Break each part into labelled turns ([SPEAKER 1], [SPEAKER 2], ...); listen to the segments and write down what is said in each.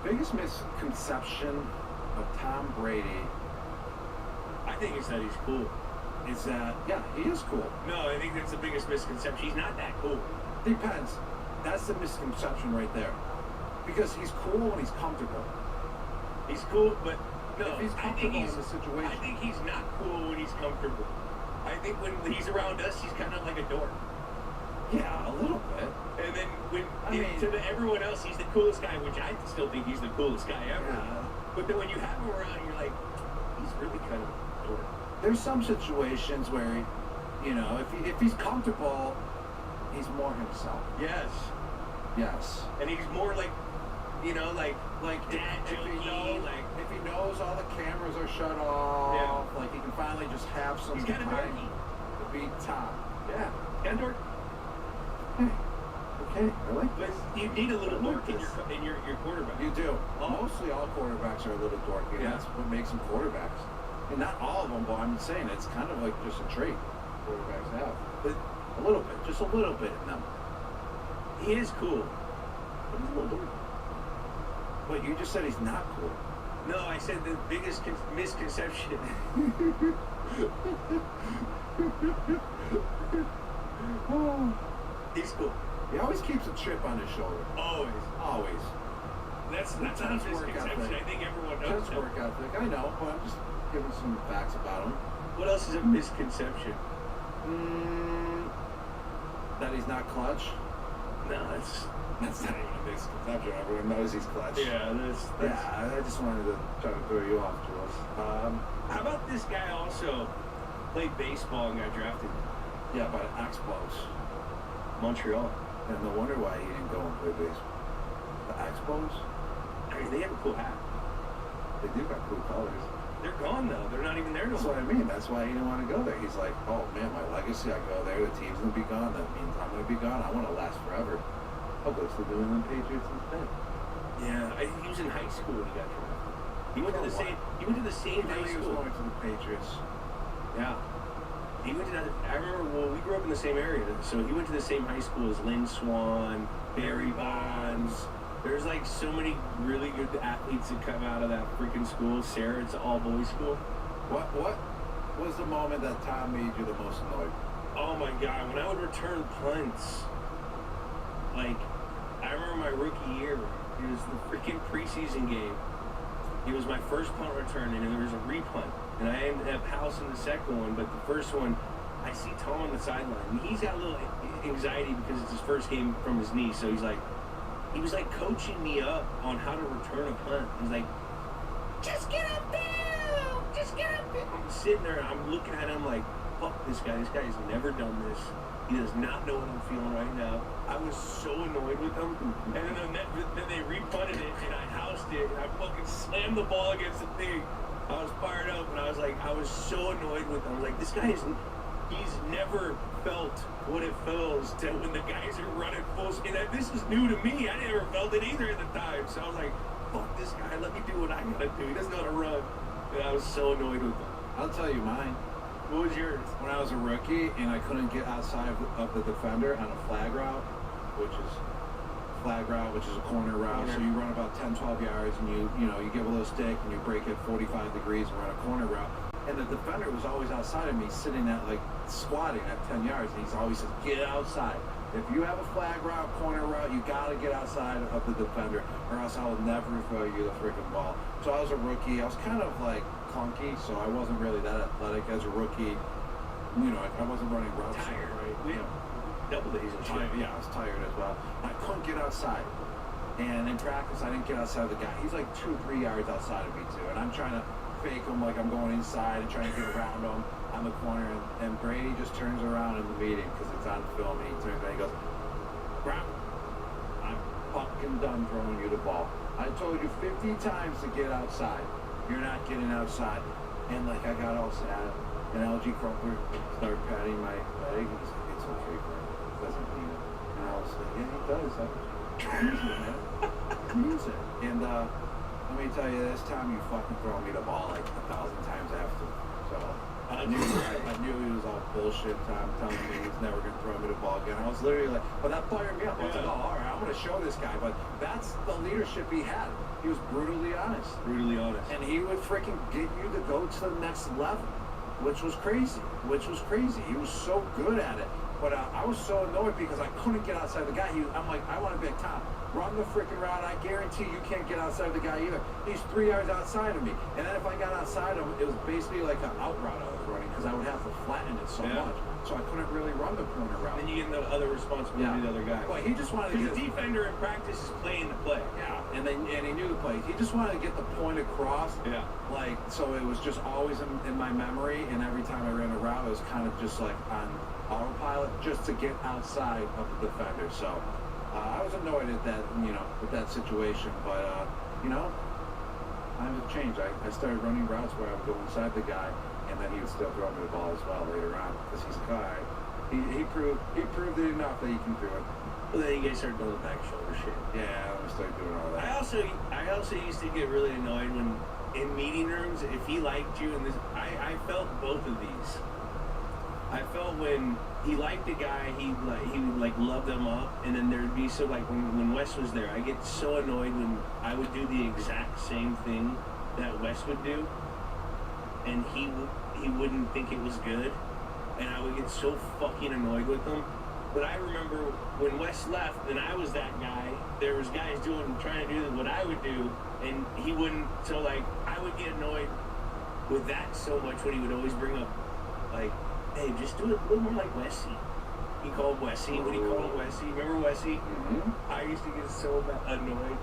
[SPEAKER 1] biggest misconception of Tom Brady,
[SPEAKER 2] I think it's that he's cool.
[SPEAKER 1] is that, yeah, he is cool.
[SPEAKER 2] No, I think that's the biggest misconception. He's not that cool.
[SPEAKER 1] Depends. That's the misconception right there. Because he's cool when he's comfortable.
[SPEAKER 2] He's cool, but no,
[SPEAKER 1] If he's
[SPEAKER 2] I think
[SPEAKER 1] comfortable
[SPEAKER 2] he's
[SPEAKER 1] in the situation.
[SPEAKER 2] I think he's not cool when he's comfortable. I think when he's around us, he's kind of like a dork.
[SPEAKER 1] Yeah, a little bit.
[SPEAKER 2] And then when
[SPEAKER 1] I mean-
[SPEAKER 2] everyone else, he's the coolest guy, which I still think he's the coolest guy ever.
[SPEAKER 1] Yeah.
[SPEAKER 2] But then when you have him around, you're like, he's really kind of a dork.
[SPEAKER 1] There's some situations where, you know, if he's comfortable, he's more himself.
[SPEAKER 2] Yes.
[SPEAKER 1] Yes.
[SPEAKER 2] And he's more like, you know, like dad
[SPEAKER 1] if he
[SPEAKER 2] jokey,
[SPEAKER 1] knows,
[SPEAKER 2] like
[SPEAKER 1] if he knows all the cameras are shut off,
[SPEAKER 2] Yeah.
[SPEAKER 1] like he can finally just have some
[SPEAKER 2] he's kind of
[SPEAKER 1] time
[SPEAKER 2] dorky.
[SPEAKER 1] to be Tom.
[SPEAKER 2] Yeah, kind of dork.
[SPEAKER 1] Hey, okay, I like
[SPEAKER 2] But
[SPEAKER 1] this.
[SPEAKER 2] you need a little
[SPEAKER 1] I like
[SPEAKER 2] dork in
[SPEAKER 1] this.
[SPEAKER 2] your quarterback.
[SPEAKER 1] You do.
[SPEAKER 2] Oh.
[SPEAKER 1] Mostly all quarterbacks are a little dorky, and
[SPEAKER 2] Yeah.
[SPEAKER 1] that's what makes them quarterbacks. And not all of them, but I'm saying it's kind of like just a trait quarterbacks have. But a little bit, just a little bit in them.
[SPEAKER 2] He is cool. But he's a little dorky.
[SPEAKER 1] But you just said he's not cool.
[SPEAKER 2] No, I said the biggest misconception.
[SPEAKER 1] Oh.
[SPEAKER 2] He's cool.
[SPEAKER 1] He always keeps a chip on his shoulder.
[SPEAKER 2] Always.
[SPEAKER 1] Always.
[SPEAKER 2] That's not a
[SPEAKER 1] Intense work
[SPEAKER 2] misconception.
[SPEAKER 1] ethic.
[SPEAKER 2] I think everyone knows
[SPEAKER 1] Intense
[SPEAKER 2] that.
[SPEAKER 1] work ethic. I know, but I'm just giving some facts about him.
[SPEAKER 2] What else is a misconception?
[SPEAKER 1] That he's not clutch.
[SPEAKER 2] No, that's
[SPEAKER 1] That's not even a misconception. Everyone knows he's clutch.
[SPEAKER 2] yeah, that's
[SPEAKER 1] Yeah, I just wanted to try to throw you off, Jules.
[SPEAKER 2] How about this guy also played baseball and got drafted?
[SPEAKER 1] Yeah, by the Expos.
[SPEAKER 2] Montreal.
[SPEAKER 1] And no wonder why he didn't go and play baseball. The Expos?
[SPEAKER 2] I mean, they have a cool hat.
[SPEAKER 1] They do got cool colors.
[SPEAKER 2] They're gone though. They're not even there no
[SPEAKER 1] That's
[SPEAKER 2] more.
[SPEAKER 1] what I mean. That's why he didn't want to go there. He's like, oh man, my legacy, I go there, the team's going to be gone. That means I'm going to be gone. I want to last forever. I'll go to the New England Patriots instead.
[SPEAKER 2] Yeah, he was in high school when he got drafted. He went to the
[SPEAKER 1] For
[SPEAKER 2] same.
[SPEAKER 1] what?
[SPEAKER 2] He went to the same
[SPEAKER 1] He
[SPEAKER 2] high
[SPEAKER 1] knew he was
[SPEAKER 2] school.
[SPEAKER 1] going to the Patriots.
[SPEAKER 2] Yeah. He went to that. I remember. Well, we grew up in the same area, so he went to the same high school as Lynn Swan, Barry Bonds. There's like so many really good athletes that come out of that freaking school. Sarah, it's an all boys school.
[SPEAKER 1] What was the moment that Tom made you the most annoyed?
[SPEAKER 2] Oh my God! When I would return punts, like I remember my rookie year. It was the freaking preseason game. It was my first punt return, and there was a repunt, and I ended up housing the second one. But the first one, I see Tom on the sideline, and he's got a little anxiety because it's his first game from his knee. So he was like coaching me up on how to return a punt. He's like, just get up there, just get up there. I'm sitting there, and I'm looking at him like, fuck this guy. This guy has never done this. He does not know what I'm feeling right now. I was so annoyed with him. And then they repunted it, and I housed it, and I fucking slammed the ball against the thing. I was fired up, and I was so annoyed with him. I was like, this guy he's never felt what it feels to when the guys are running full speed. This is new to me. I never felt it either at the time. So I was like, fuck this guy. Let me do what I gotta do. He doesn't know how to run. And I was so annoyed with him.
[SPEAKER 1] I'll tell you mine.
[SPEAKER 2] What was yours?
[SPEAKER 1] When I was a rookie and I couldn't get outside of the defender on a flag route, which is a corner route. So you run about 10, 12 yards and you give a little stick and you break it 45 degrees and run a corner route. And the defender was always outside of me, sitting at like squatting at 10 yards. And he's always says, get outside. If you have a flag route, corner route, you gotta get outside of the defender, or else I will never throw you the freaking ball. So I was a rookie. I was kind of like clunky, so I wasn't really that athletic as a rookie. You know, I wasn't running routes.
[SPEAKER 2] Tired.
[SPEAKER 1] Right?
[SPEAKER 2] We had double days and shit.
[SPEAKER 1] Yeah, I was tired as well. I couldn't get outside. And in practice, I didn't get outside of the guy. He's like 2-3 yards outside of me, too. And I'm trying to fake him like I'm going inside and trying to get around him on the corner. And Brady just turns around in the meeting because it's on film. And he turns around and he goes, Brown, I'm fucking done throwing you the ball. I told you 50 times to get outside. You're not getting outside. And like I got all sad. And LG Crumpler started patting my leg. He's like, it's okay, Brad. It doesn't mean it. And I was like, yeah, he does. Use it, man. Use it. And let me tell you, this time you fucking throw me the ball like 1,000 times after. So I knew he was all bullshit. Tom telling me he was never going to throw me the ball again. I was literally like, but that fired me up. I was like, oh, all right, I'm going to show this guy. But that's the leadership he had. He was brutally honest.
[SPEAKER 2] Brutally honest.
[SPEAKER 1] And he would freaking get you to go to the next level, which was crazy. He was so good at it. But I was so annoyed because I couldn't get outside the guy. I'm like, I want to be like, Tom, run the freaking route. I guarantee you can't get outside the guy either. He's 3 yards outside of me. And then if I got outside of him, it was basically like an out route I was running because I would have to flatten it so much. So I couldn't really run the corner route.
[SPEAKER 2] Then you get the other responsibility of the other guy.
[SPEAKER 1] But he just wanted to
[SPEAKER 2] get the defender in practice is playing the play.
[SPEAKER 1] Yeah, and he knew the play. He just wanted to get the point across.
[SPEAKER 2] Yeah.
[SPEAKER 1] Like, so it was just always in my memory, and every time I ran a route, it was kind of just like on autopilot just to get outside of the defender. So I was annoyed at that, with that situation. But, times have changed. I started running routes where I would go inside the guy, and then he would still throw me the ball as well later on because he's a guy. He proved it enough that he can do it.
[SPEAKER 2] Well, then you guys started doing the back shoulder shit.
[SPEAKER 1] Yeah, I started doing all that.
[SPEAKER 2] I also used to get really annoyed when in meeting rooms if he liked you and this. I felt both of these. I felt when he liked a guy, he would love them up, and then there'd be when Wes was there, I get so annoyed when I would do the exact same thing that Wes would do, and he wouldn't think it was good, and I would get so fucking annoyed with him. But I remember when Wes left and I was that guy, there was guys trying to do what I would do, and he wouldn't. So I would get annoyed with that so much when he would always bring up hey, just do it a little more like Wesley. He called Wesley when he called Wesley. Remember Wesley?
[SPEAKER 1] Mm-hmm.
[SPEAKER 2] I used to get so annoyed.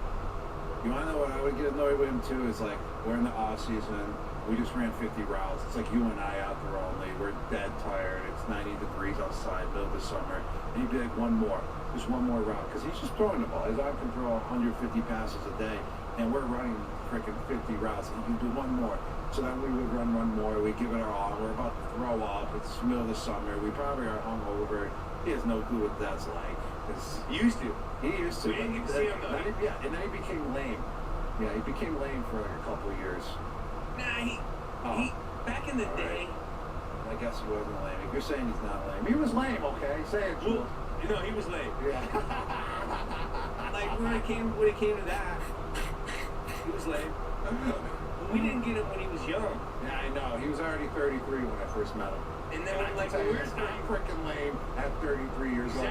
[SPEAKER 1] You want to know what I would get annoyed with him too? Is we're in the off season. We just ran 50 routes. It's like you and I out there only. We're dead tired. It's 90 degrees outside, middle of the summer. And he'd be like, one more. Just one more route. Because he's just throwing the ball. His arm can throw 150 passes a day. And we're running freaking 50 routes. And he can do one more. So then we would run one more. We give it our all. We're about to throw up. It's the middle of the summer. We probably are hungover. He has no clue what that's like.
[SPEAKER 2] He used to.
[SPEAKER 1] He used to.
[SPEAKER 2] We didn't get to see him though.
[SPEAKER 1] And then he became lame. Yeah, he became lame for a couple of years.
[SPEAKER 2] Nah, he back in the day.
[SPEAKER 1] I guess he wasn't lame. If you're saying he's not lame, he was lame. Okay, say it.
[SPEAKER 2] Well, he was lame.
[SPEAKER 1] Yeah.
[SPEAKER 2] when it came to that, he was lame. We didn't get him when he was young.
[SPEAKER 1] Yeah, I know. He was already 33 when I first met him.
[SPEAKER 2] And then I'm like,
[SPEAKER 1] where's I'm freaking lame at 33 years old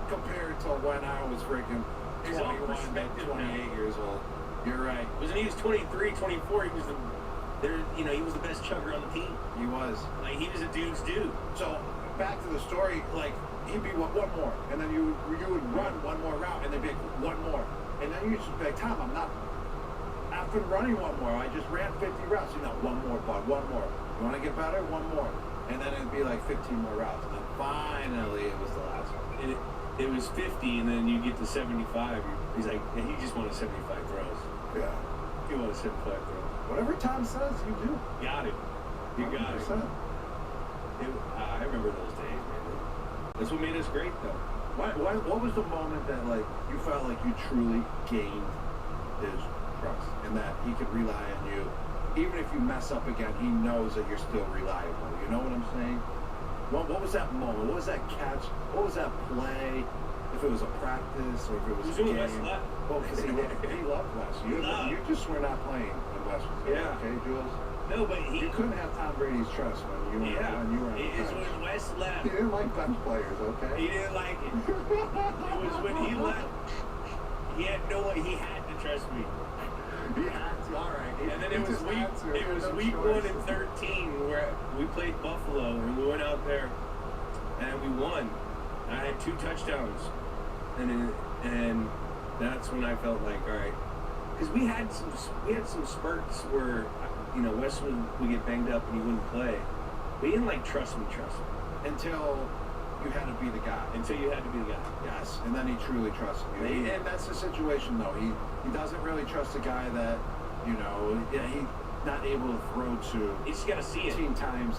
[SPEAKER 1] compared to when I was freaking 21 to 28 years old. You're right.
[SPEAKER 2] When he was 23, 24, he was he was the best chugger on the team.
[SPEAKER 1] He was.
[SPEAKER 2] He was a dude's dude.
[SPEAKER 1] So back to the story, he'd be one more, and then you would run one more route, and they'd be one more, and then you just be like, Tom, I'm not after running one more. I just ran 50 routes. One more, bud, one more. You want to get better? One more, and then it'd be 15 more routes, and then finally it was the last one.
[SPEAKER 2] It was 50, and then you get to 75. He's like, he just wanted 75 throws.
[SPEAKER 1] Yeah.
[SPEAKER 2] He wanted 75 throws.
[SPEAKER 1] Whatever Tom says, you do.
[SPEAKER 2] Got it. You got
[SPEAKER 1] 100%.
[SPEAKER 2] it. I remember those days, man. That's what made us great, though.
[SPEAKER 1] What was the moment that you felt like you truly gained his trust and that he could rely on you, even if you mess up again, he knows that you're still reliable. You know what I'm saying? What was that moment? What was that catch? What was that play? If it was a practice or if it was a game. Well, because he loved Wes. You just were not playing when Wes was there.
[SPEAKER 2] Yeah.
[SPEAKER 1] Okay, Jules?
[SPEAKER 2] No, but
[SPEAKER 1] you couldn't have Tom Brady's trust when you were on the bench.
[SPEAKER 2] It's when Wes left.
[SPEAKER 1] He didn't like bench players, okay?
[SPEAKER 2] He didn't like it. It was when he left. He had to trust me.
[SPEAKER 1] He had to, all right.
[SPEAKER 2] And then it was week 1 and 13 where we played Buffalo and we went out there and we won. I had 2 touchdowns, and that's when I felt like, all right, because we had some spurts where Wes would get banged up and he wouldn't play. But he didn't trust me
[SPEAKER 1] until you had to be the guy. Yes, and then he truly trusted you. And that's the situation though. He doesn't really trust a guy that he's not able to throw to.
[SPEAKER 2] You just gotta see it
[SPEAKER 1] 18 times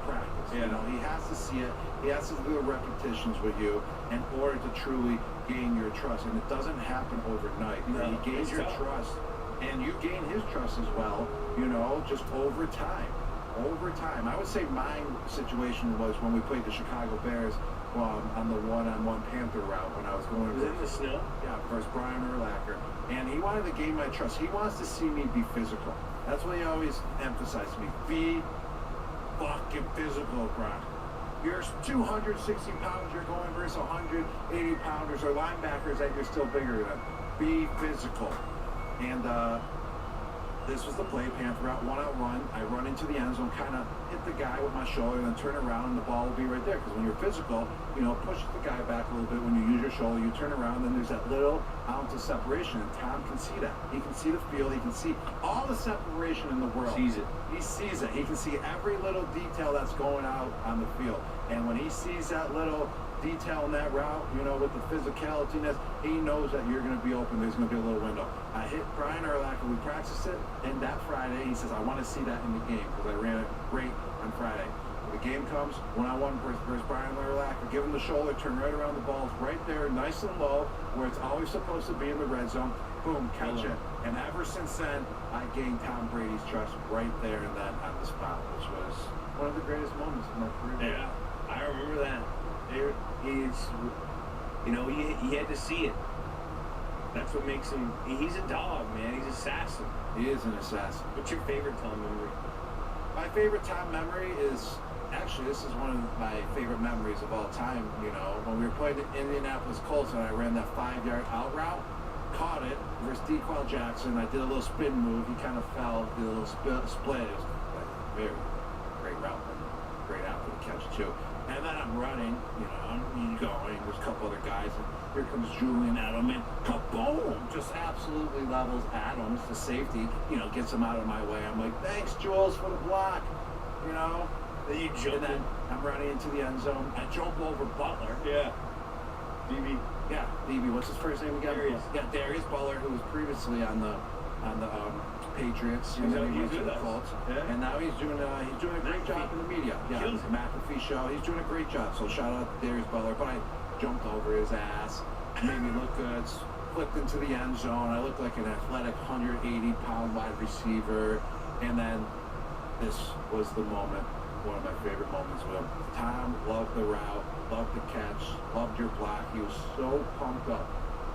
[SPEAKER 1] practice.
[SPEAKER 2] Yeah.
[SPEAKER 1] He has to see it. He has to do the repetitions with you in order to truly gain your trust. And it doesn't happen overnight.
[SPEAKER 2] No,
[SPEAKER 1] he gains your trust, and you gain his trust as well. Just over time. overtime. I would say my situation was when we played the Chicago Bears on the one-on-one Panther route when I was going.
[SPEAKER 2] Was it in the snow?
[SPEAKER 1] Yeah, versus Brian Urlacher. And he wanted to gain my trust. He wants to see me be physical. That's what he always emphasized to me. Be fucking physical, Brian. You're 260 pounds, you're going versus 180 pounders or linebackers that you're still bigger than. Be physical. And this was the play, Panther out one-on-one. I run into the end zone, kind of hit the guy with my shoulder, and then turn around, and the ball will be right there. Because when you're physical, push the guy back a little bit. When you use your shoulder, you turn around, and there's that little ounce of separation. And Tom can see that. He can see the field. He can see all the separation in the world.
[SPEAKER 2] Sees it.
[SPEAKER 1] He sees it. He can see every little detail that's going out on the field. And when he sees that little detail in that route, with the physicalityness, he knows that you're going to be open. There's going to be a little window. I hit Brian Urlacher. We practiced it, and that Friday, he says, I want to see that in the game because I ran it great on Friday. The game comes, one-on-one versus Brian Urlacher. Give him the shoulder, turn right around the ball. It's right there, nice and low, where it's always supposed to be in the red zone. Boom, catch it. And ever since then, I gained Tom Brady's trust right there and then on the spot, which was one of the greatest moments of my career.
[SPEAKER 2] Yeah, I remember that. He had to see it. That's what makes him. He's a dog, man. He's an assassin.
[SPEAKER 1] He is an assassin.
[SPEAKER 2] What's your favorite Tom memory?
[SPEAKER 1] My favorite Tom memory is actually this is one of my favorite memories of all time. When we were playing the Indianapolis Colts and I ran that 5-yard out route, caught it versus Dequan Jackson. I did a little spin move. He kind of fell, did a little split. It was very great route, great out for the catch too. And then I'm running, I'm going. There's a couple other guys, and here comes Julian Edelman. Kaboom! Just absolutely levels Adams, the safety. Gets him out of my way. I'm like, thanks, Jules, for the block.
[SPEAKER 2] Then you jump.
[SPEAKER 1] And then I'm running into the end zone. I jump over Butler.
[SPEAKER 2] Yeah. DB.
[SPEAKER 1] Yeah, DB. What's his first name again?
[SPEAKER 2] Darius.
[SPEAKER 1] Yeah, Darius Butler, who was previously on the Patriots, and then he went to the Colts, and now he's doing a great job in the media. Yeah, the McAfee show. He's doing a great job. So shout out to Darius Butler. But I jumped over his ass, made me look good, flipped into the end zone. I looked like an athletic 180-pound wide receiver. And then this was the moment, one of my favorite moments with him. Tom loved the route, loved the catch, loved your block. He was so pumped up.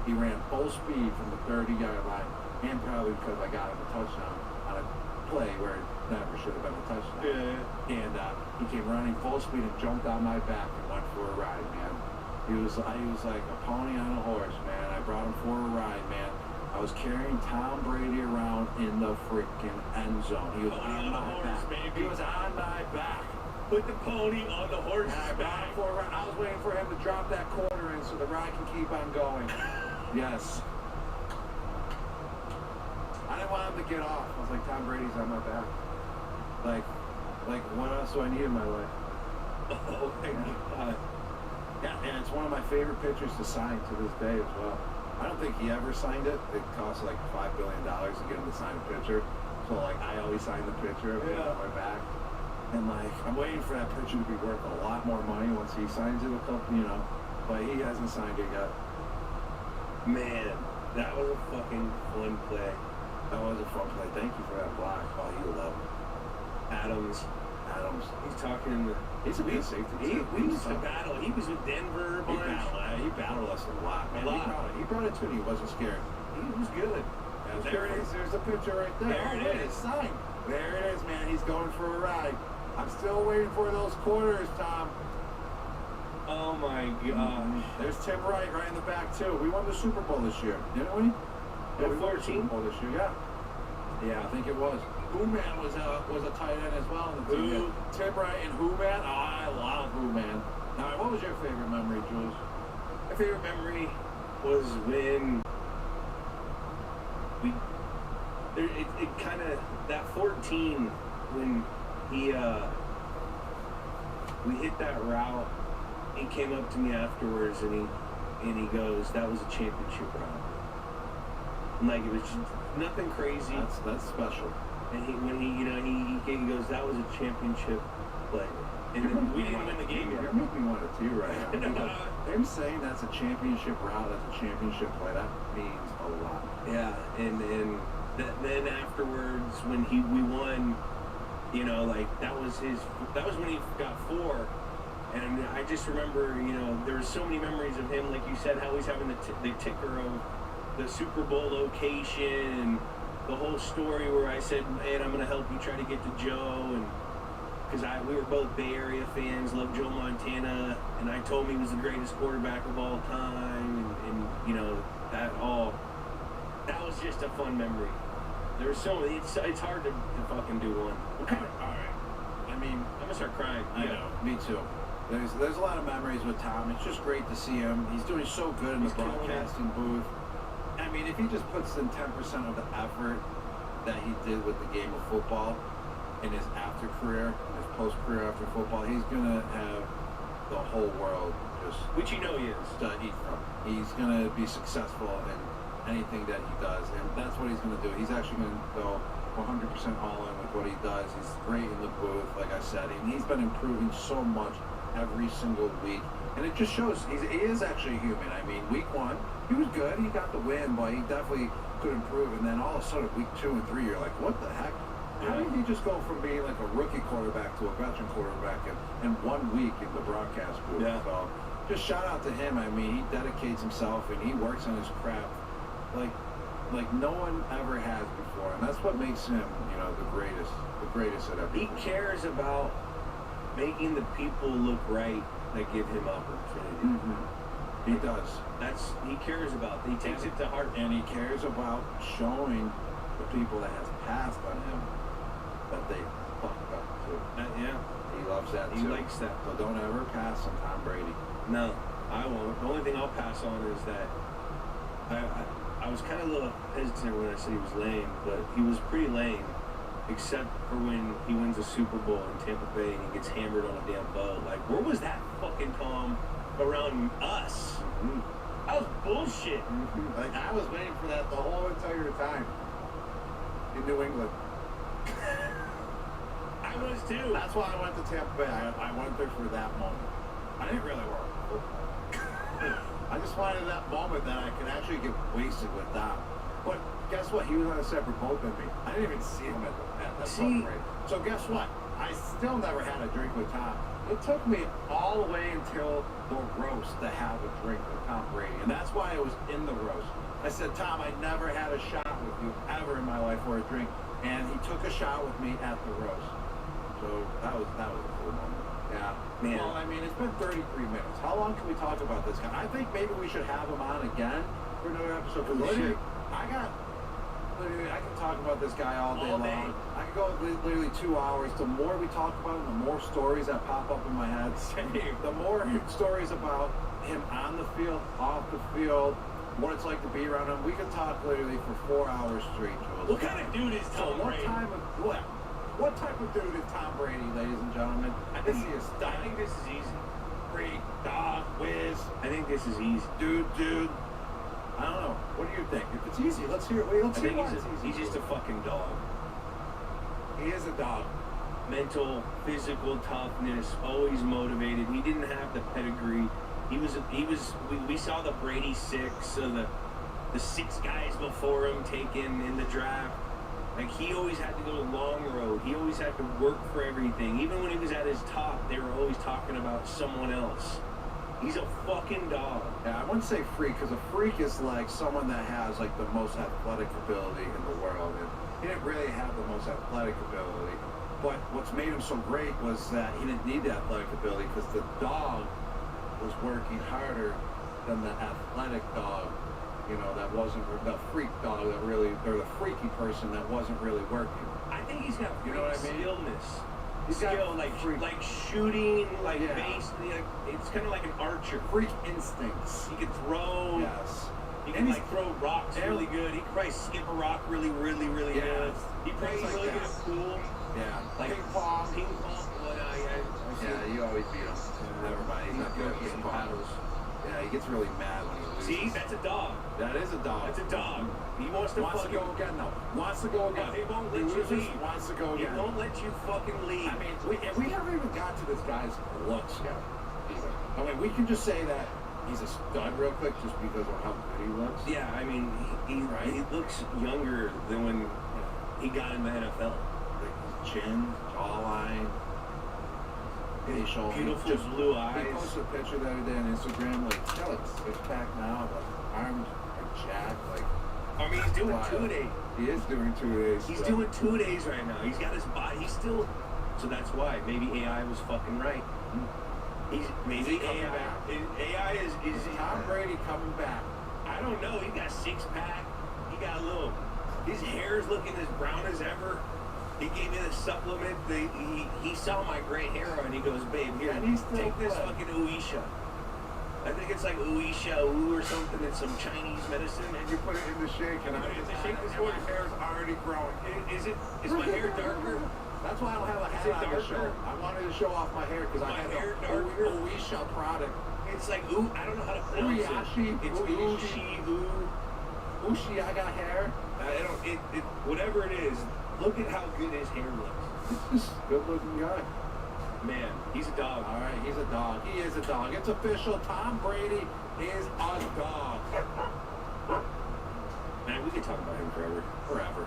[SPEAKER 1] He ran full speed from the 30-yard line. And probably because I got him a touchdown on a play where it never should have been a touchdown.
[SPEAKER 2] Yeah.
[SPEAKER 1] And he came running full speed and jumped on my back and went for a ride, man. He was like a pony on a horse, man. I brought him for a ride, man. I was carrying Tom Brady around in the freaking end zone. He was on my back. He was on my back.
[SPEAKER 2] Put the pony on the horse's
[SPEAKER 1] back. I was waiting for him to drop that corner in so the ride can keep on going. Yes. I didn't want him to get off. I was like, Tom Brady's on my back. Like what else do I need in my life?
[SPEAKER 2] Oh my God.
[SPEAKER 1] Yeah, and it's one of my favorite pictures to sign to this day as well. I don't think he ever signed it. It cost like $5 billion to get him to sign a picture. So I always sign the picture of him on my back. And I'm waiting for that picture to be worth a lot more money once he signs it, but he hasn't signed it yet.
[SPEAKER 2] Man, that was a fucking fun play.
[SPEAKER 1] That was a fun play. Thank you for that block. Oh, you love him.
[SPEAKER 2] Adams. He's talking in the.
[SPEAKER 1] He's a good safety.
[SPEAKER 2] We used to battle. He was with Denver a bunch.
[SPEAKER 1] He battled us a lot, man. He brought it to me. He wasn't scared.
[SPEAKER 2] He was good.
[SPEAKER 1] Yeah, there it is. There's a picture right there.
[SPEAKER 2] There it is.
[SPEAKER 1] Signed. There it is, man. He's going for a ride. I'm still waiting for those quarters, Tom.
[SPEAKER 2] Oh my gosh.
[SPEAKER 1] There's Tim Wright right in the back too. We won the Super Bowl this year, didn't we?
[SPEAKER 2] Yeah,
[SPEAKER 1] we won the Super Bowl this year. Yeah. Yeah, I think it was. Who-Man was a tight end as well in the team. Tim Wright and Who-Man. Oh, I love Who-Man. Now, what was your favorite memory, Jules?
[SPEAKER 2] My favorite memory was when it kind of that 14 when we hit that route. He came up to me afterwards and he goes, "That was a championship route." And it was just nothing crazy.
[SPEAKER 1] That's special.
[SPEAKER 2] And he goes, "That was a championship play." And then we didn't win the game.
[SPEAKER 1] You're making me want to tear right now. Him saying that's a championship route, that's a championship play, that means a lot.
[SPEAKER 2] Yeah, and then afterwards when we won You know, like that was when he got 4. And I just remember, you know, there were so many memories of him, like you said, how he's having the ticker of the Super Bowl location and the whole story where I said, man, I'm going to help you try to get to Joe. And because we were both Bay Area fans, loved Joe Montana. And I told him he was the greatest quarterback of all time. And you know, that was just a fun memory. There was so many, it's hard to fucking do one.
[SPEAKER 1] All right. I mean,
[SPEAKER 2] I'm going to start crying.
[SPEAKER 1] I know, me too. There's a lot of memories with Tom. It's just great to see him. He's doing so good in the broadcasting booth. I mean, if he just puts in 10% of the effort that he did with the game of football in his after career, his post career after football, he's gonna have the whole world just
[SPEAKER 2] Which you know he is.
[SPEAKER 1] to eat from. He's gonna be successful in anything that he does, and that's what he's gonna do. He's actually gonna go 100% all in with what he does. He's great in the booth, like I said, and he's been improving so much every single week. And it just shows he is actually human. I mean, week 1, he was good. He got the win, but he definitely could improve. And then all of a sudden, week 2 and 3, you're like, what the heck? How did he just go from being like a rookie quarterback to a veteran quarterback in 1 week in the broadcast booth?
[SPEAKER 2] Yeah.
[SPEAKER 1] So just shout out to him. I mean, he dedicates himself and he works on his craft like no one ever has before. And that's what makes him, you know, the greatest at everything.
[SPEAKER 2] He cares about making the people look right that give him opportunity.
[SPEAKER 1] Mm-hmm. He does.
[SPEAKER 2] He cares about. He takes it to heart.
[SPEAKER 1] And he cares about showing the people that has passed on him that they fucked up too.
[SPEAKER 2] Yeah.
[SPEAKER 1] He loves that too.
[SPEAKER 2] He likes that.
[SPEAKER 1] So don't ever pass on Tom Brady.
[SPEAKER 2] No, I won't. The only thing I'll pass on is that I was kind of a little hesitant when I said he was lame, but he was pretty lame, except for when he wins a Super Bowl in Tampa Bay and he gets hammered on a damn boat. Like, where was that fucking calm around us?
[SPEAKER 1] Mm-hmm.
[SPEAKER 2] That was bullshit.
[SPEAKER 1] Mm-hmm. Like, I was waiting for that the whole entire time in New England.
[SPEAKER 2] I was too.
[SPEAKER 1] That's why I went to Tampa Bay. I went there for that moment. I didn't really work. I just wanted that moment that I could actually get wasted with Dom. But guess what? He was on a separate boat than me. I didn't even see him at that boat parade. So guess what? I still never had a drink with Tom. It took me all the way until the roast to have a drink with Tom Brady. And that's why I was in the roast. I said, Tom, I never had a shot with you ever in my life or a drink. And he took a shot with me at the roast. So that was a cool moment. Yeah.
[SPEAKER 2] Man.
[SPEAKER 1] Well, I mean, it's been 33 minutes. How long can we talk about this guy? I think maybe we should have him on again for another episode. Because literally, I can talk about this guy all day long. I could go literally 2 hours. The more we talk about him, the more stories that pop up in my head. The more stories about him on the field, off the field, what it's like to be around him. We could talk literally for 4 hours straight, Jules.
[SPEAKER 2] What kind of dude is Tom Brady?
[SPEAKER 1] What type of dude is Tom Brady, ladies and gentlemen?
[SPEAKER 2] I think this is easy.
[SPEAKER 1] Freak, dog, whiz.
[SPEAKER 2] I think this is easy.
[SPEAKER 1] Dude. I don't know. What do you think? If it's easy, let's hear it. Let's hear why it's easy.
[SPEAKER 2] He's just a fucking dog.
[SPEAKER 1] He is a dog.
[SPEAKER 2] Mental, physical toughness, always motivated. He didn't have the pedigree. We saw the Brady 6, the 6 guys before him taken in the draft. Like, he always had to go the long road. He always had to work for everything. Even when he was at his top, they were always talking about someone else. He's a fucking dog.
[SPEAKER 1] Yeah, I wouldn't say freak, because a freak is like someone that has like the most athletic ability in the world. And he didn't really have the most athletic ability. But what's made him so great was that he didn't need the athletic ability because the dog was working harder than the athletic dog. You know, that wasn't the freak dog that really, or the freaky person that wasn't really working.
[SPEAKER 2] I think he's got
[SPEAKER 1] You know what I mean?
[SPEAKER 2] skillness.
[SPEAKER 1] He's got
[SPEAKER 2] Skill, like shooting, like base. Like, it's kind of like an archer.
[SPEAKER 1] Freak instincts.
[SPEAKER 2] He can throw.
[SPEAKER 1] Yes.
[SPEAKER 2] He can like throw rocks really good. He can probably skip a rock really good. He probably
[SPEAKER 1] like
[SPEAKER 2] really
[SPEAKER 1] that.
[SPEAKER 2] good at pool.
[SPEAKER 1] Yeah.
[SPEAKER 2] Like
[SPEAKER 1] Ping pong.
[SPEAKER 2] Well,
[SPEAKER 1] Yeah, you always beat him. Never mind. He's not good at ping pong.
[SPEAKER 2] paddles.
[SPEAKER 1] Yeah, he gets really mad when he loses.
[SPEAKER 2] See, that's a dog.
[SPEAKER 1] That is a dog.
[SPEAKER 2] That's a dog. He wants to
[SPEAKER 1] go again, though. Wants to go again.
[SPEAKER 2] He won't let you leave.
[SPEAKER 1] Wants to go again.
[SPEAKER 2] He won't let you fucking leave.
[SPEAKER 1] I mean, we haven't even got to this guy's looks yet. Either. I mean, we can just say that he's a stud real quick just because of how good he looks.
[SPEAKER 2] Yeah, I mean, he looks younger than when he got in the NFL.
[SPEAKER 1] Like, he's chin, jawline, facial.
[SPEAKER 2] Beautiful
[SPEAKER 1] Just,
[SPEAKER 2] blue
[SPEAKER 1] he
[SPEAKER 2] eyes.
[SPEAKER 1] posted a picture the other day on Instagram, like, he's got like six pack now, but arms are jacked, like,
[SPEAKER 2] I mean, he's doing
[SPEAKER 1] wild.
[SPEAKER 2] 2-day.
[SPEAKER 1] He is doing 2 days.
[SPEAKER 2] He's
[SPEAKER 1] so.
[SPEAKER 2] doing 2 days right now. He's got his body. He's still. So that's why maybe AI was fucking right. He's maybe
[SPEAKER 1] Is he coming
[SPEAKER 2] AI.
[SPEAKER 1] back?
[SPEAKER 2] AI is
[SPEAKER 1] Tom Brady coming back.
[SPEAKER 2] I don't know. He got six pack. He got a little. His hair's looking as brown as ever. He gave me the supplement. He saw my gray hair and he goes, babe, here,
[SPEAKER 1] And he's still
[SPEAKER 2] take this
[SPEAKER 1] what?
[SPEAKER 2] fucking Uisha. I think it's like Uisha or something. It's some Chinese medicine.
[SPEAKER 1] And you put it in the shake, and
[SPEAKER 2] Put it in the shake this
[SPEAKER 1] and my
[SPEAKER 2] morning.
[SPEAKER 1] hair's already growing.
[SPEAKER 2] Is my hair darker?
[SPEAKER 1] That's why I don't have a
[SPEAKER 2] Is
[SPEAKER 1] hat
[SPEAKER 2] it
[SPEAKER 1] on the
[SPEAKER 2] darker?
[SPEAKER 1] show. I wanted to show off my hair because I
[SPEAKER 2] My
[SPEAKER 1] have
[SPEAKER 2] hair
[SPEAKER 1] a
[SPEAKER 2] darker?
[SPEAKER 1] Oisha product.
[SPEAKER 2] It's like I don't know how to pronounce
[SPEAKER 1] Uyashi,
[SPEAKER 2] it. It's
[SPEAKER 1] Uishi. Ushi, I got hair.
[SPEAKER 2] I don't. Whatever it is. Look at how good his hair looks.
[SPEAKER 1] Good looking guy.
[SPEAKER 2] Man, he's a dog.
[SPEAKER 1] All right, he's a dog. He is a dog. It's official. Tom Brady is a dog.
[SPEAKER 2] Man, we could talk about him forever.
[SPEAKER 1] Forever.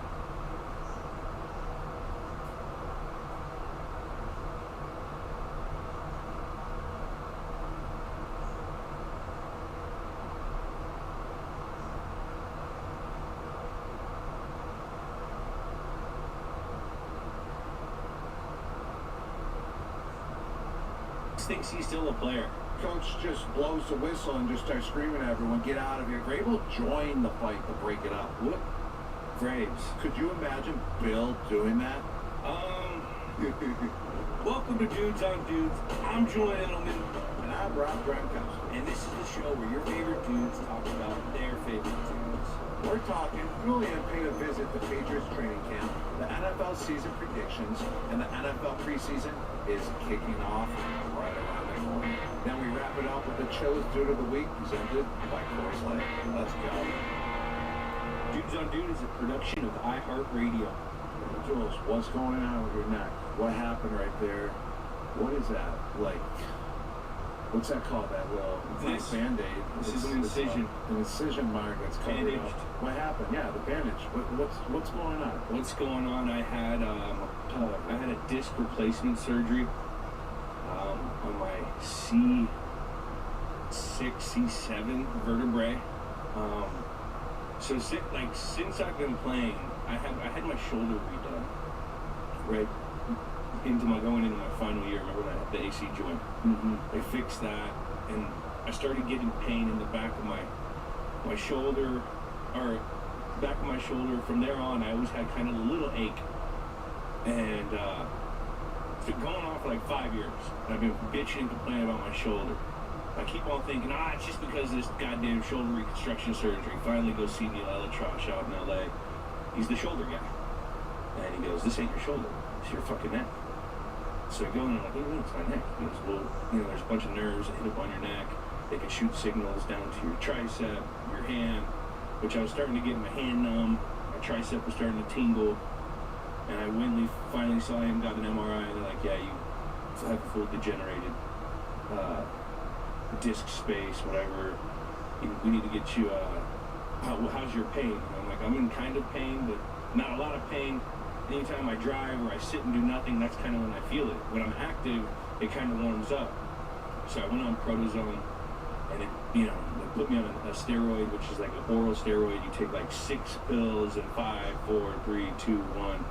[SPEAKER 2] Thinks he's still a player.
[SPEAKER 1] Coach just blows the whistle and just starts screaming at everyone, get out of here. Grable joined the fight to break it up. What?
[SPEAKER 2] Graves.
[SPEAKER 1] Could you imagine Bill doing that?
[SPEAKER 2] Welcome to Dudes on Dudes. I'm Julian Edelman,
[SPEAKER 1] And I'm Rob Gronkowski.
[SPEAKER 2] and this is the show where your favorite dudes talk about their favorite dudes.
[SPEAKER 1] We're talking. Julian paid a visit to Patriots training camp, the NFL season predictions, and the NFL preseason is kicking off right around the corner. Then we wrap it up with the chills dude of the week presented by Coors Light. Let's go.
[SPEAKER 2] Dudes on Dude is a production of iHeartRadio.
[SPEAKER 1] Jules, what's going on with your neck? What happened right there? What is that? Like, what's that called? That little
[SPEAKER 2] This.
[SPEAKER 1] Band-Aid.
[SPEAKER 2] This is an incision.
[SPEAKER 1] An incision mark that's covered
[SPEAKER 2] Bandaged.
[SPEAKER 1] up. What happened? Yeah, the bandage. What's going on?
[SPEAKER 2] What's going on? I had a disc replacement surgery on my C6, C7 vertebrae. So since I've been playing, I had my shoulder redone. Right going into my final year. Remember when I had the AC joint?
[SPEAKER 1] Mm-hmm.
[SPEAKER 2] They fixed that, and I started getting pain in the back of my shoulder, or back of my shoulder. From there on, I always had kind of a little ache, and it's been going on for like 5 years. And I've been bitching and complaining about my shoulder. I keep on thinking, it's just because of this goddamn shoulder reconstruction surgery. Finally go see Neil Elitrosh out in LA. He's the shoulder guy. And he goes, this ain't your shoulder, it's your fucking neck. So I go and I'm like, what do you mean it's my neck? He goes, well, there's a bunch of nerves that hit up on your neck. They can shoot signals down to your tricep, your hand, which I was starting to get my hand numb. My tricep was starting to tingle. And I finally saw him, got an MRI, and they're like, yeah, you have a full degenerated disc space, whatever. We need to get you, how's your pain? And I'm like, I'm in kind of pain, but not a lot of pain. Anytime I drive or I sit and do nothing, that's kind of when I feel it. When I'm active, it kind of warms up. So I went on Protozone, and they put me on a steroid, which is like an oral steroid. You take like 6 pills in 5, 4, 3, 2, 1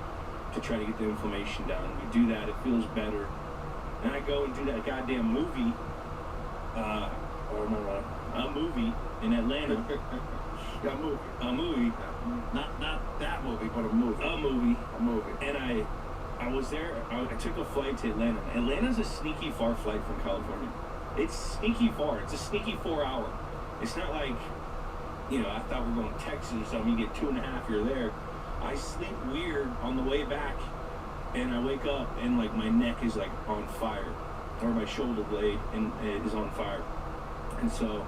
[SPEAKER 2] to try to get the inflammation down. We do that, it feels better. And I go and do that goddamn movie, a movie in Atlanta.
[SPEAKER 1] Yeah, movie.
[SPEAKER 2] A movie.
[SPEAKER 1] Not that movie, but a movie.
[SPEAKER 2] A movie.
[SPEAKER 1] A movie.
[SPEAKER 2] And I was there. I took a flight to Atlanta. Atlanta's a sneaky far flight from California. It's sneaky far. It's a sneaky 4 hour. It's not like, I thought we were going to Texas or something. You get 2.5, you're there. I sleep weird on the way back, and I wake up and like my neck is like on fire, or my shoulder blade and it is on fire. And so,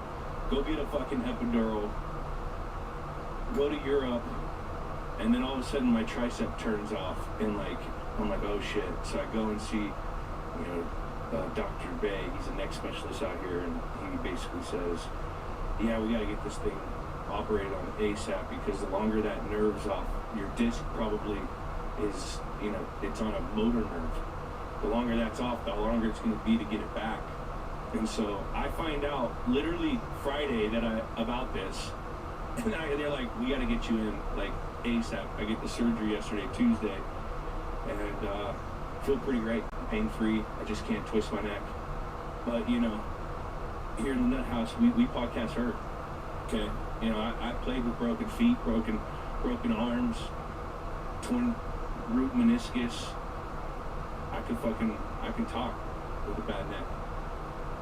[SPEAKER 2] go get a fucking epidural. Go to Europe, and then all of a sudden my tricep turns off, and I'm like, oh shit. So I go and see, Dr. Bay. He's a neck specialist out here, and he basically says, yeah, we gotta get this thing operated on ASAP, because the longer that nerve's off your disc, probably is, it's on a motor nerve. The longer that's off, the longer it's going to be to get it back. And so I find out literally Friday about this, and they're like, we got to get you in like ASAP. I get the surgery yesterday, Tuesday, and feel pretty great, pain-free. I just can't twist my neck. But here in the Nut House, we podcast hurt. Okay, I played with broken feet, broken arms, torn root meniscus. I can talk with a bad neck.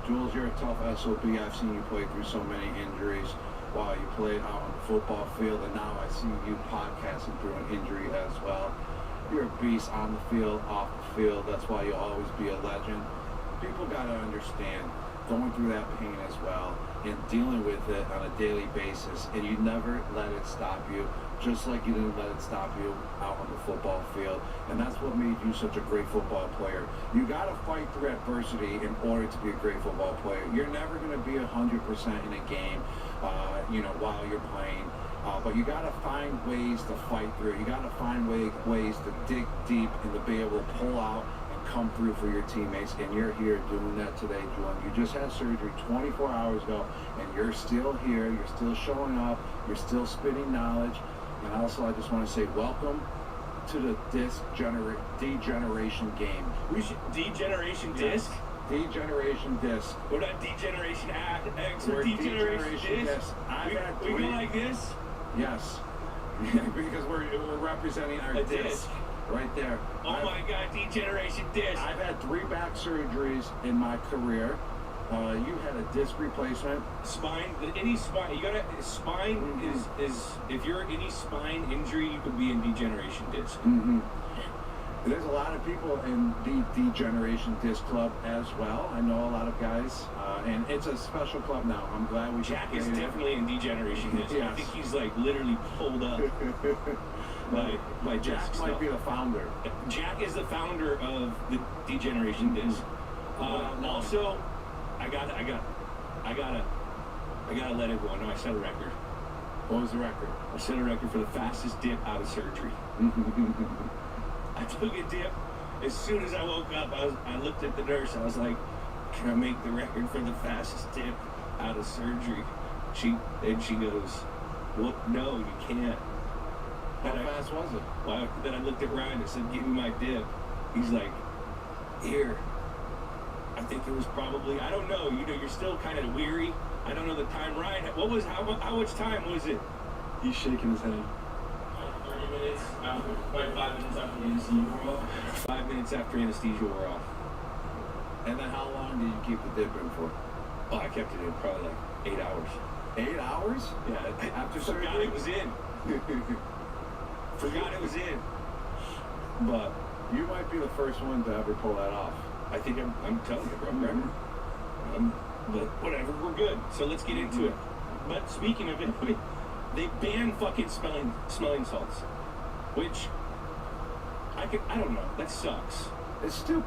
[SPEAKER 1] Jules, you're a tough SOB. I've seen you play through so many injuries while you played out on the football field, and now I see you podcasting through an injury as well. You're a beast on the field, off the field. That's why you'll always be a legend. People got to understand going through that pain as well and dealing with it on a daily basis, and you never let it stop you, just like you didn't let it stop you out on the football field. And that's what made you such a great football player. You got to fight through adversity in order to be a great football player. You're never going to be 100% in a game, while you're playing. But you got to find ways to fight through. You got to find ways to dig deep and to be able to pull out and come through for your teammates. And you're here doing that today, Julian. You just had surgery 24 hours ago, and you're still here. You're still showing up. You're still spitting knowledge. And also, I just want to say welcome to the degeneration game.
[SPEAKER 2] Degeneration disc?
[SPEAKER 1] Degeneration disc.
[SPEAKER 2] We're not degeneration X,
[SPEAKER 1] We're
[SPEAKER 2] we're degeneration disc. We go like this?
[SPEAKER 1] Yes. Because we're representing our disc. Right there.
[SPEAKER 2] Oh my God, degeneration disc.
[SPEAKER 1] I've had 3 back surgeries in my career. You had a disc replacement.
[SPEAKER 2] Any spine, is if you're any spine injury, you could be in degeneration disc.
[SPEAKER 1] Mm-hmm. There's a lot of people in the Degeneration Disc Club as well. I know a lot of guys, and it's a special club now. I'm glad we
[SPEAKER 2] Jack is definitely in degeneration disc.
[SPEAKER 1] Yes.
[SPEAKER 2] I think he's like literally pulled up by
[SPEAKER 1] Jack
[SPEAKER 2] disc
[SPEAKER 1] might
[SPEAKER 2] stuff.
[SPEAKER 1] be the founder.
[SPEAKER 2] Jack is the founder of the degeneration disc. Also, I gotta let everyone know I set a record.
[SPEAKER 1] What was the record?
[SPEAKER 2] I set a record for the fastest dip out of surgery. I took a dip. As soon as I woke up, I looked at the nurse. I was like, "Can I make the record for the fastest dip out of surgery?" She goes, "Well, no, you can't."
[SPEAKER 1] How fast was it?
[SPEAKER 2] Well, then I looked at Ryan and said, "Give me my dip." He's like, "Here." I think it was probably, I don't know. You're still kind of weary. I don't know the time. Ryan, how much time was it?
[SPEAKER 1] He's shaking his head.
[SPEAKER 2] 30 minutes, like 5 minutes after the anesthesia wore off. 5 minutes after anesthesia wore off.
[SPEAKER 1] And then how long did you keep the dip in for?
[SPEAKER 2] Oh, I kept it in probably like 8 hours.
[SPEAKER 1] 8 hours?
[SPEAKER 2] Yeah,
[SPEAKER 1] After
[SPEAKER 2] forgot
[SPEAKER 1] surgery?
[SPEAKER 2] it was in. Forgot it was in. But
[SPEAKER 1] You might be the first one to ever pull that off.
[SPEAKER 2] I think I'm telling you, bro. But whatever, we're good. So let's get into it. But speaking of it, they banned fucking smelling salts, which I don't know. That sucks.
[SPEAKER 1] It's stupid.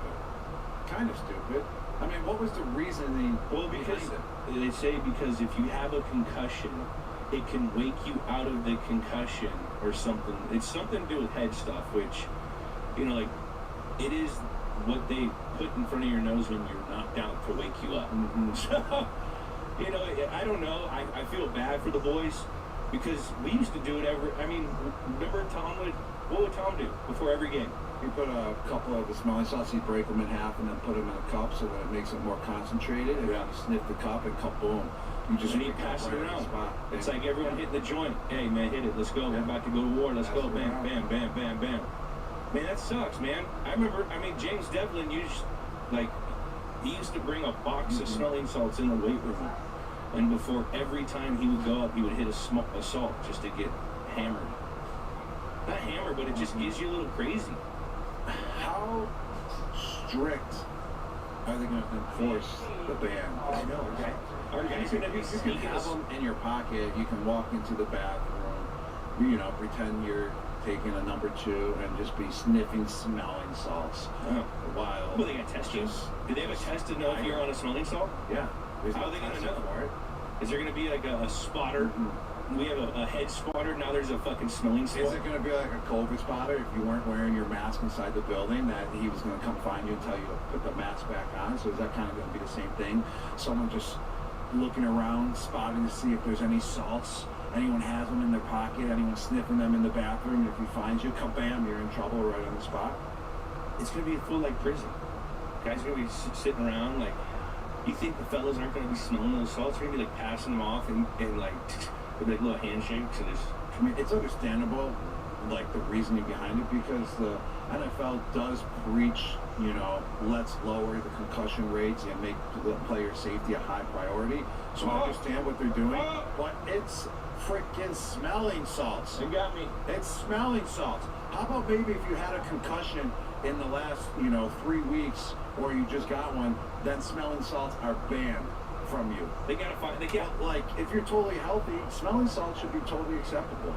[SPEAKER 1] Kind of stupid. I mean, what was the reasoning?
[SPEAKER 2] Well, because they say because if you have a concussion, it can wake you out of the concussion or something. It's something to do with head stuff, which, like, it is what they put in front of your nose when you're knocked out to wake you up.
[SPEAKER 1] Mm-hmm.
[SPEAKER 2] So, I don't know. I feel bad for the boys because we used to do it remember what would Tom do before every game?
[SPEAKER 1] You put a couple of the smelling salts, you break them in half and then put them in a cup so that it makes it more concentrated. And
[SPEAKER 2] Yeah.
[SPEAKER 1] you sniff the cup and boom. You just
[SPEAKER 2] And you
[SPEAKER 1] pick up
[SPEAKER 2] pass it
[SPEAKER 1] right on the
[SPEAKER 2] around.
[SPEAKER 1] spot.
[SPEAKER 2] It's like everyone hitting the joint. Hey, man, hit it. Let's go. We're about to go to war. Let's
[SPEAKER 1] Pass
[SPEAKER 2] go.
[SPEAKER 1] it
[SPEAKER 2] Bam,
[SPEAKER 1] around.
[SPEAKER 2] bam, bam, bam, bam. Man, that sucks, man. I remember, James Devlin he used to bring a box of smelling salts in the weight room. And before every time he would go up, he would hit a salt just to get hammered. Not hammered, but it just gives you a little crazy.
[SPEAKER 1] How strict are they going to enforce the ban?
[SPEAKER 2] I know, right? Are guys going to be
[SPEAKER 1] You can
[SPEAKER 2] sneaking
[SPEAKER 1] have
[SPEAKER 2] us?
[SPEAKER 1] them in your pocket. You can walk into the bathroom, pretend you're taking a number 2 and just be sniffing smelling salts while.
[SPEAKER 2] Well, they got test you. Do they have a test to know if you're on a smelling salt?
[SPEAKER 1] Yeah. There's
[SPEAKER 2] How
[SPEAKER 1] no
[SPEAKER 2] are they gonna
[SPEAKER 1] testing
[SPEAKER 2] know?
[SPEAKER 1] for it.
[SPEAKER 2] Is there going to be like a spotter? we have a head spotter. Now there's a fucking smelling
[SPEAKER 1] Is
[SPEAKER 2] spotter.
[SPEAKER 1] it going to be like a COVID spotter if you weren't wearing your mask inside the building, that he was going to come find you and tell you to put the mask back on? So is that kind of going to be the same thing? Someone just looking around, spotting to see if there's any salts. Anyone has them in their pocket, anyone sniffing them in the bathroom. If he finds you, kabam, you're in trouble right on the spot.
[SPEAKER 2] It's gonna be a full like prison. Guys are gonna be sitting around like. You think the fellas aren't gonna be smelling those salts? They're gonna be like passing them off and like with like little handshakes and just.
[SPEAKER 1] I mean, it's understandable, like the reasoning behind it, because the NFL does preach, let's lower the concussion rates and make the player safety a high priority. So I understand what they're doing, but it's freaking smelling salts.
[SPEAKER 2] They got me.
[SPEAKER 1] It's smelling salts. How about maybe if you had a concussion in the last, 3 weeks, or you just got one, then smelling salts are banned from you.
[SPEAKER 2] They gotta find. They got.
[SPEAKER 1] Like, if you're totally healthy, smelling salts should be totally acceptable.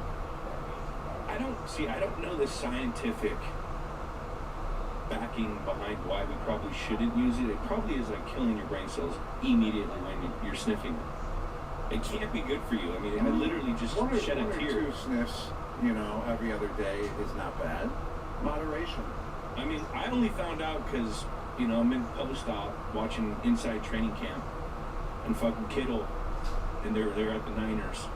[SPEAKER 2] I don't know the scientific backing behind why we probably shouldn't use it. It probably is like killing your brain cells immediately when you're sniffing it. It can't be good for you. I mean, I literally just shed a tear.
[SPEAKER 1] 1 or 2 sniffs, every other day is not bad. Moderation.
[SPEAKER 2] I mean, I only found out because, I'm in post-op watching Inside Training Camp, and fucking Kittle, and they're at the Niners,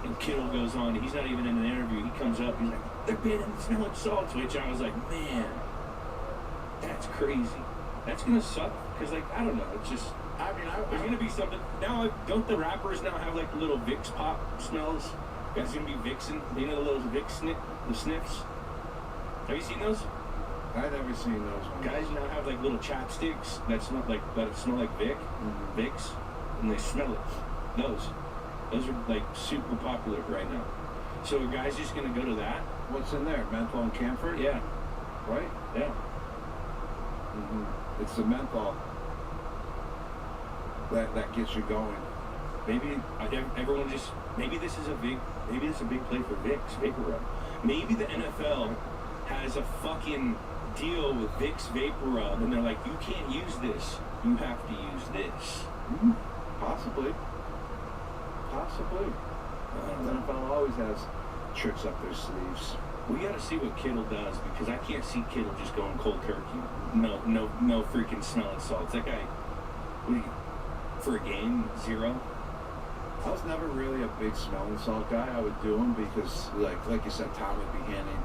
[SPEAKER 2] and Kittle goes on, he's not even in an interview, he comes up, he's like, they're banning smelling salts, which I was like, man, that's crazy. That's gonna suck, because, like, I don't know, it's just, there's gonna be something, now, don't the rappers now have, like, little Vicks pop smells? It's gonna be Vixen, the little Vicks the sniffs? Have you seen those?
[SPEAKER 1] I've never seen those ones.
[SPEAKER 2] Guys now have like little chapsticks that smell like Vicks, and they smell it. Those are like super popular right now. So a guy's just gonna go to that?
[SPEAKER 1] What's in there? Menthol and camphor?
[SPEAKER 2] Yeah,
[SPEAKER 1] Right?
[SPEAKER 2] yeah.
[SPEAKER 1] Mm-hmm. It's the menthol that gets you going.
[SPEAKER 2] Maybe everyone just maybe this is a big play for Vicks Vapor Rub. Maybe the NFL has a fucking deal with Vicks Vapor Rub, and they're like, you can't use this. You have to use this.
[SPEAKER 1] Possibly. The NFL always has tricks up their sleeves.
[SPEAKER 2] We got to see what Kittle does, because I can't see Kittle just going cold turkey. No freaking smelling salts. That guy, for a game, 0.
[SPEAKER 1] I was never really a big smelling salt guy. I would do them because, like you said, Tom would be handing,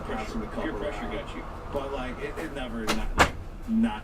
[SPEAKER 1] passing the cup
[SPEAKER 2] Peer pressure
[SPEAKER 1] around.
[SPEAKER 2] got you.
[SPEAKER 1] But it never not